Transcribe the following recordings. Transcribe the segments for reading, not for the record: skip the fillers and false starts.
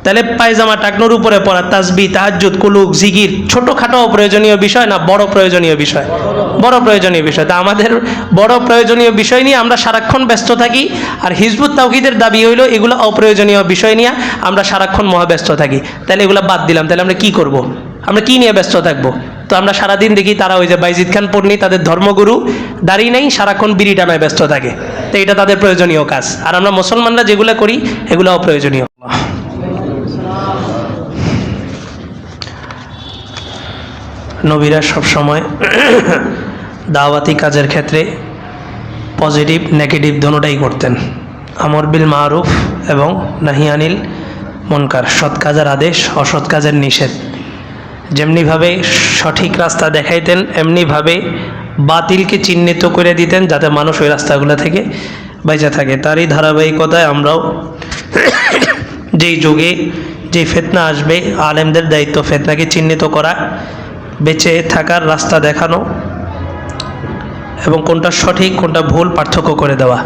তাহলে পায়জামা টাকনোর উপরে পড়া, তাসবিহ, তাহাজ্জুদ, কুলুক, জিকির ছোটোখাটো অপ্রয়োজনীয় বিষয় না বড় প্রয়োজনীয় বিষয়? বড় প্রয়োজনীয় বিষয়। তা আমাদের বড় প্রয়োজনীয় বিষয় নিয়ে আমরা সারাক্ষণ ব্যস্ত থাকি, আর হিজবুত তাওহীদের দাবি হইল এগুলো অপ্রয়োজনীয় বিষয় নিয়ে আমরা সারাক্ষণ মহাব্যস্ত থাকি। তাহলে এগুলো বাদ দিলাম, তাহলে আমরা কি করব? আমরা কি নিয়ে ব্যস্ত থাকবো? তো আমরা সারাদিন দেখি তারা ওই যে বাইজিদ খান পন্নী, তাদের ধর্মগুরু, দাড়ি নেই, সারাক্ষণ বিড়ি টানায় ব্যস্ত থাকে। তো এটা তাদের প্রয়োজনীয় কাজ, আর আমরা মুসলমানরা যেগুলো করি এগুলো অপ্রয়োজনীয়। নবীরা সবসময় দাওয়াতি কাজের ক্ষেত্রে পজিটিভ নেগেটিভ দোনোটাই করতেন। আমর বিল মারুফ এবং নাহি আনিল মুনকার, সৎ কাজের আদেশ, অসৎ কাজের নিষেধ। যেমনিভাবে সঠিক রাস্তা দেখাইতেন, এমনিভাবে বাতিলকে চিহ্নিত করে দিতেন যাতে মানুষ ওই রাস্তাগুলো থেকে বেঁচে থাকে। তারই ধারাবাহিকতায় আমরাও যেই যুগে যেই ফিতনা আসবে, আলেমদের দায়িত্ব ফিতনাকে চিহ্নিত করা, বেঁচে থাকার রাস্তা দেখানো এবং কোনটা সঠিক কোনটা ভুল পার্থক্য করে দেওয়া।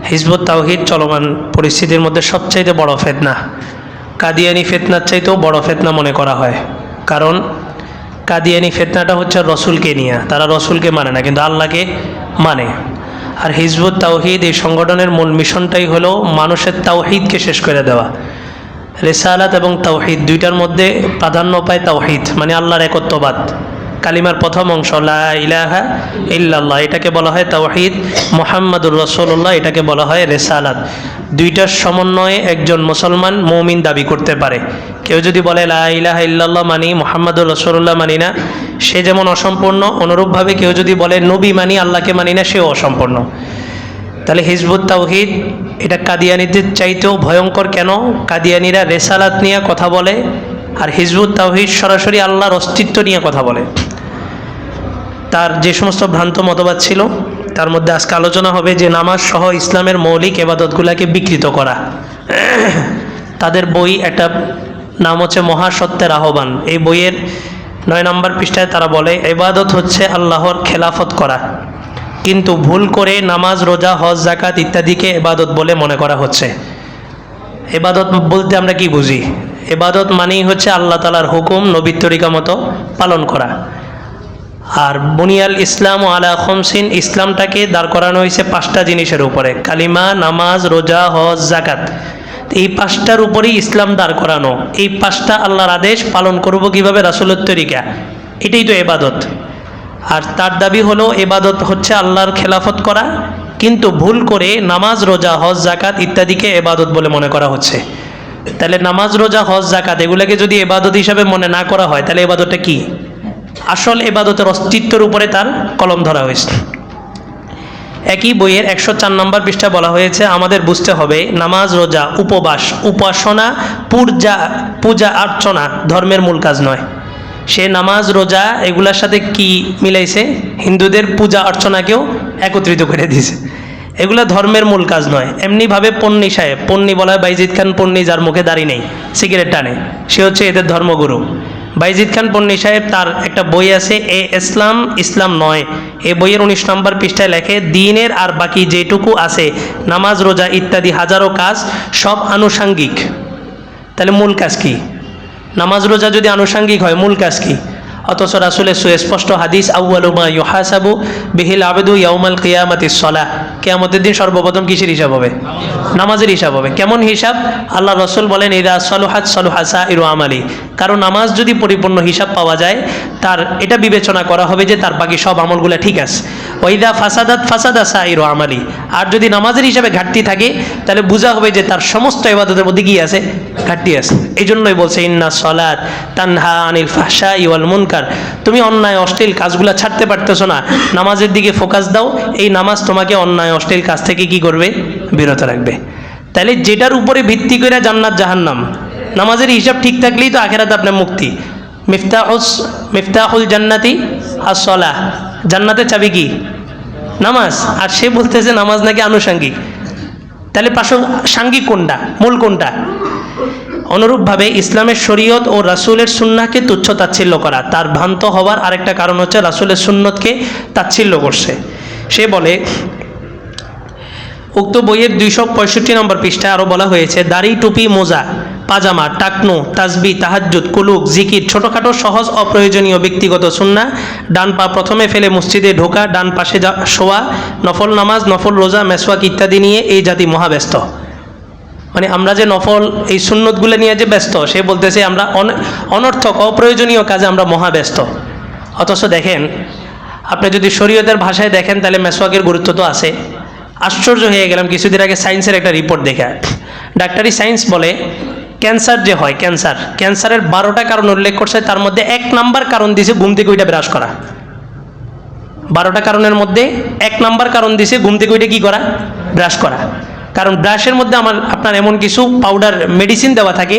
হিজবুত তাওহীদ চলমান পরিস্থিতির মধ্যে সবচাইতে বড় ফিতনা। কাদিয়ানি ফিতনার চাইতেও বড় ফিতনা মনে করা হয়, কারণ কাদিয়ানি ফিতনাটা হচ্ছে রসুলকে নিয়ে, তারা রসুলকে মানে না কিন্তু আল্লাহকে মানে। আর হিজবুত তাওহীদ এই সংগঠনের মূল মিশনটাই হলো মানুষের তাওহীদকে শেষ করে দেওয়া। রিসালাত এবং তাওহীদ দুইটার মধ্যে প্রাধান্য পায় তাওহীদ, মানে আল্লাহর একত্ববাদ। কালিমার প্রথম অংশ লা ইলাহা ইল্লাল্লাহ, এটাকে বলা হয় তাওহীদ। মুহাম্মাদুর রাসূলুল্লাহ, এটাকে বলা হয় রিসালাত। দুইটার সমন্বয়ে একজন মুসলমান মুমিন দাবি করতে পারে। কেউ যদি বলে লা ইলাহা ইল্লাল্লাহ মানি, মুহাম্মাদুর রাসূলুল্লাহ মানি না, সে যেমন অসম্পূর্ণ, অনুরূপভাবে কেউ যদি বলে নবী মানি, আল্লাহকে মানি না, সেও অসম্পূর্ণ। তাহলে হিজবুত তাওহীদ এটা কাদিয়ানীদের চাইতেও ভয়ঙ্কর। কেন? কাদিয়ানীরা রেসালাত নিয়ে কথা বলে, আর হিজবুত তাওহীদ সরাসরি আল্লাহর অস্তিত্ব নিয়ে কথা বলে। তার যে সমস্ত ভ্রান্ত মতবাদ ছিল তার মধ্যে আজকে আলোচনা হবে যে নামাজ সহ ইসলামের মৌলিক ইবাদতগুলোকে বিকৃত করা। তাদের বই একটা নাম হচ্ছে মহাসত্যের আহ্বান। এই বইয়ের 9 নম্বর পৃষ্ঠায় তারা বলে ইবাদত হচ্ছে আল্লাহর খেলাফত করা, কিন্তু ভুল করে নামাজ, রোজা, হজ, যাকাত ইত্যাদিকে ইবাদত বলে মনে করা হচ্ছে। ইবাদত বলতে আমরা কি বুঝি? ইবাদত মানেই হচ্ছে আল্লাহ তাআলার হুকুম নবীর তরিকা মতো পালন করা। আর বুনিয়াল ইসলাম আলা খামসিন, ইসলামটাকে দাঁড় করানো হয়েছে 5টা জিনিসের উপরে: কালিমা, নামাজ, রোজা, হজ, যাকাত। এই 5টার উপরেই ইসলাম দাঁড় করানো। এই 5টা আল্লাহর আদেশ পালন করব কিভাবে? রাসূলের তরিকা। এটাই তো ইবাদত। আর তার দাবি হলো ইবাদত হচ্ছে আল্লাহর খেলাফত করা, কিন্তু ভুল করে নামাজ, রোজা, হজ, যাকাত ইত্যাদিকে ইবাদত বলে মনে করা হচ্ছে। তাহলে নামাজ, রোজা, হজ, যাকাত এগুলোকে যদি ইবাদত হিসাবে মনে না করা হয়, তাহলে ইবাদতটা কি? আসল ইবাদতের অস্তিত্বের উপরে তার কলম ধরা হয়েছে। একই বইয়ের 104 নম্বর পৃষ্ঠা বলা হয়েছে আমাদের বুঝতে হবে নামাজ, রোজা, উপবাস, উপাসনা, পূজা অর্চনা ধর্মের মূল কাজ নয়। সে নামাজ, রোজা এগুলার সাথে কি মিলাইছে? হিন্দুদের পূজা অর্চনাকেও একত্রিত করে দিয়েছে। এগুলা ধর্মের মূল কাজ নয়। এমনিভাবে পন্নী সাহেব, পন্নী বলা হয় বাইজিদ খান পন্নী, যার মুখে দাড়ি নেই, সিগারেট টানে, সে হচ্ছে এদের ধর্মগুরু। বাইজিদ খান পন্নী সাহেব, তার একটা বই আছে ইসলাম ইসলাম নয়। এই বইয়ের 19 নম্বর পৃষ্ঠায় লেখে দ্বীনের আর বাকি যেটুকু আছে নামাজ, রোজা ইত্যাদি হাজারো কাজ সব আনুষাঙ্গিক। তাহলে মূল কাজ কি? নামাজ, রোজা যদি আনুষাঙ্গিক হয়, মূল কাজ কি? অথচ রাসূলের সুস্পষ্ট হাদিস আউয়ালু মা ইউহাসাবু বিহিল আবদু ইয়াউমাল কিয়ামাতিস সালাহ, কিয়ামতের দিন সর্বপ্রথম কিসের হিসাব হবে? নামাজের হিসাব হবে। কেমন হিসাব? আল্লাহ রাসূল বলেন ইদা সালুহাত সালুহা সাইরু আমালি, কারণ নামাজ যদি পরিপূর্ণ হিসাব পাওয়া যায়, তার এটা বিবেচনা করা হবে যে তার বাকি সব আমলগুলো ঠিক আছে। ওয়াইদা ফাসাদাত ফাসাদা সাইরু আমালি, আর যদি নামাজের হিসাবে ঘাটতি থাকে তাহলে বোঝা হবে যে তার সমস্ত ইবাদতের মধ্যে কি আছে? ঘাটতি আছে। এই জন্যই বলছে ইন্না সালাত তানহা আনিল ফাহশাই ওয়াল মুনকার, তুমি অন্যায় অশ্লীল কাজগুলো ছাড়তে পারতেছো না, নামাজের দিকে ফোকাস দাও। এই নামাজ তোমাকে অন্যায় অশ্লীল কাজ থেকে কি করবে? বিরত রাখবে। তাহলে যেটার উপরে ভিত্তি করে জান্নাত জাহান্নাম, নামাজের হিসাব ঠিক থাকলেই তো আখিরাতে আপনার মুক্তি। মিফতাহুল জান্নাতি আস-সালাহ, জান্নাতের চাবি কি? নামাজ। আর সে বলতেছে নামাজ নাকি আনুষাঙ্গিক। তাহলে সাঙ্গিক কোনটা, মূল কোনটা? অনুরূপভাবে ইসলামের শরীয়ত ও রাসূলের সুন্নাহকে তুচ্ছ তাচ্ছিল্য করা, তার ভ্রান্ত হওয়ার আরেকটা কারণ হচ্ছে রাসূলের সুন্নতকে তাচ্ছিল্য করছে। সে বলে উক্ত বইয়ের 265 নম্বর পৃষ্ঠায় আরও বলা হয়েছে দাড়ি, টুপি, মোজা পাজামা, টাকনু, তাসবি, তাহাজ্জুদ, কুলুক, জিকির, ছোটোখাটো সহজ অপ্রয়োজনীয় ব্যক্তিগত সুন্নাহ, ডান পা প্রথমে ফেলে মসজিদে ঢোকা, ডান পাশে শোয়া, নফল নামাজ, নফল রোজা, মেসওয়াক ইত্যাদি নিয়ে এই জাতি মহাব্যস্ত। মানে আমরা যে নফল এই সুন্নতগুলো নিয়ে যে ব্যস্ত, সে বলতেছে আমরা অনর্থক অপ্রয়োজনীয় কাজে আমরা মহাব্যস্ত। অথচ দেখেন, আপনি যদি শরীয়তের ভাষায় দেখেন তাহলে মেসওয়াকের গুরুত্ব তো আছে। আশ্চর্য হয়ে গেলাম কিছুদিন আগে সায়েন্সের একটা রিপোর্ট দেখে। ডাক্তারি সায়েন্স বলে ক্যান্সার যে হয়, ক্যান্সারের 12টা কারণ উল্লেখ করছে, তার মধ্যে 1 নাম্বার কারণ দিছে ঘুম থেকে ওইটা ব্রাশ করা। 12টা কারণের মধ্যে 1 নাম্বার কারণ দিছে ঘুম থেকে ওইটা কী করা, ব্রাশ করা। কারণ ব্রাশের মধ্যে আপনার এমন কিছু পাউডার মেডিসিন দেওয়া থাকে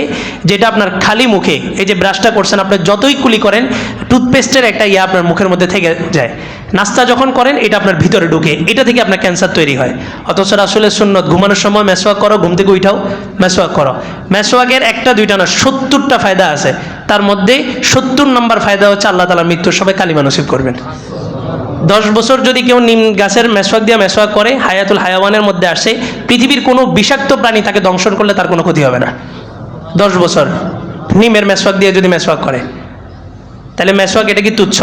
যেটা আপনার খালি মুখে, এই যে ব্রাশটা করছেন আপনি যতই কুলি করেন, টুথপেস্টের একটা আপনার মুখের মধ্যে থেকে যায়। নাস্তা যখন করেন এটা আপনার ভিতরে ঢুকে, এটা থেকে আপনার ক্যান্সার তৈরি হয়। অথচ রাসূলের সুন্নত ঘুমানোর সময় মেসওয়াক করো, ঘুম থেকে উঠাও মেসওয়াক করো। মেসওয়াকের 1টা 2টা না 70টা ফায়দা আছে। তার মধ্যে 70 নম্বর ফায়দা হচ্ছে আল্লাহ তাআলা মৃত্যুর সময় কালিমা নসিব করবেন। 10 বছর যদি কেউ নিম গাছের মেসওয়াক দিয়ে মেসওয়াক করে, হায়াতুল হায়াওয়ানের মধ্যে আসে পৃথিবীর কোনো বিষাক্ত প্রাণী তাকে দংশন করলে তার কোনো ক্ষতি হবে না। 10 বছর নিমের মেসওয়াক দিয়ে যদি মেসওয়াক করে, তাহলে মেসওয়াক এটা কি তুচ্ছ?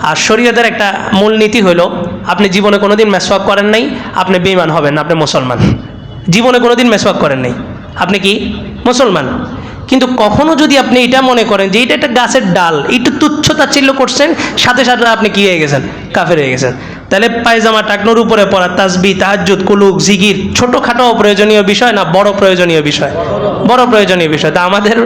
আর শরীয়তের একটা মূলনীতি হলো, আপনি জীবনে কোনোদিন মেসওয়াক করেন নাই, আপনি বেঈমান হবেন না, আপনি মুসলমান। জীবনে কোনোদিন মেসওয়াক করেন নাই, আপনি কি মুসলমান। কিন্তু কখনো যদি আপনি এটা মনে করেন যে এটা একটা গাছের ডাল, একটু তুচ্ছ তাচ্ছিল্য করছেন, সাথে সাথে আপনি কি হয়ে গেছেন, কাফের হয়ে গেছেন। তাহলে পায়জামা টাকনোর উপরে পড়া, তাসবি, তাহাজ্জুদ, কুলুক, জিকির ছোটোখাটো অপ্রয়োজনীয় বিষয় না, বড় প্রয়োজনীয় বিষয়, বড় প্রয়োজনীয় বিষয়। তা আমাদের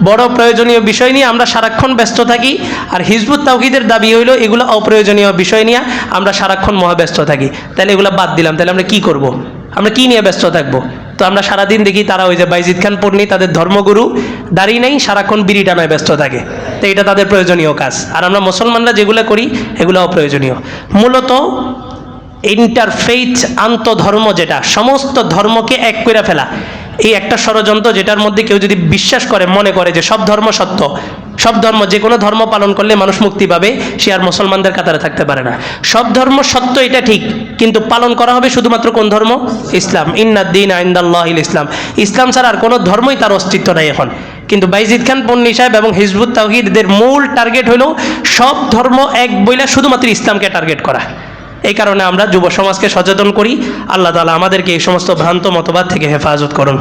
বড় প্রয়োজনীয় বিষয় নিয়ে আমরা সারাক্ষণ ব্যস্ত থাকি, আর হিজবুত তাওহীদের দাবি হইল এগুলো অপ্রয়োজনীয় বিষয় নিয়ে আমরা সারাক্ষণ মহাব্যস্ত থাকি। তাহলে এগুলো বাদ দিলাম, তাহলে আমরা কি করব? আমরা কি নিয়ে ব্যস্ত থাকবো? তো আমরা সারাদিন দেখি তারা ওই যে বাইজিদ খান পন্নী, তাদের ধর্মগুরু, দাড়ি নেই, সারাক্ষণ বিড়ি টানায় ব্যস্ত থাকে। তো এটা তাদের প্রয়োজনীয় কাজ। আর আমরা মুসলমানরা যেগুলো করি এগুলো অপ্রয়োজনীয়। মূলত ইন্টারফেইথ, আন্তধর্ম, যেটা সমস্ত ধর্মকে এক করে ফেলা, এই একটা ষড়যন্ত্র, যেটার মধ্যে কেউ যদি বিশ্বাস করে, মনে করে যে সব ধর্ম সত্য, সব ধর্ম, যে কোনো ধর্ম পালন করলে মানুষ মুক্তি পাবে, সে আর মুসলমানদের কাতারে থাকতে পারে না। সব ধর্ম সত্য, এটা ঠিক, কিন্তু পালন করা হবে শুধুমাত্র কোন ধর্ম? ইসলাম। ইন্নাদ-দীনা ইনদাল্লাহিল ইসলাম। ইসলাম ছাড়া আর কোনো ধর্মই তার অস্তিত্ব নাই এখন। কিন্তু বাইজিদ খান পন্নী সাহেব এবং হিজবুত তাওহীদের মূল টার্গেট হলো সব ধর্ম এক বইলা শুধুমাত্র ইসলামকে টার্গেট করা। এই কারণে আমরা যুব সমাজকে সচেতন করি। আল্লাহ তাআলা আমাদেরকে এই সমস্ত ভ্রান্ত মতবাদ থেকে হেফাজত করুন।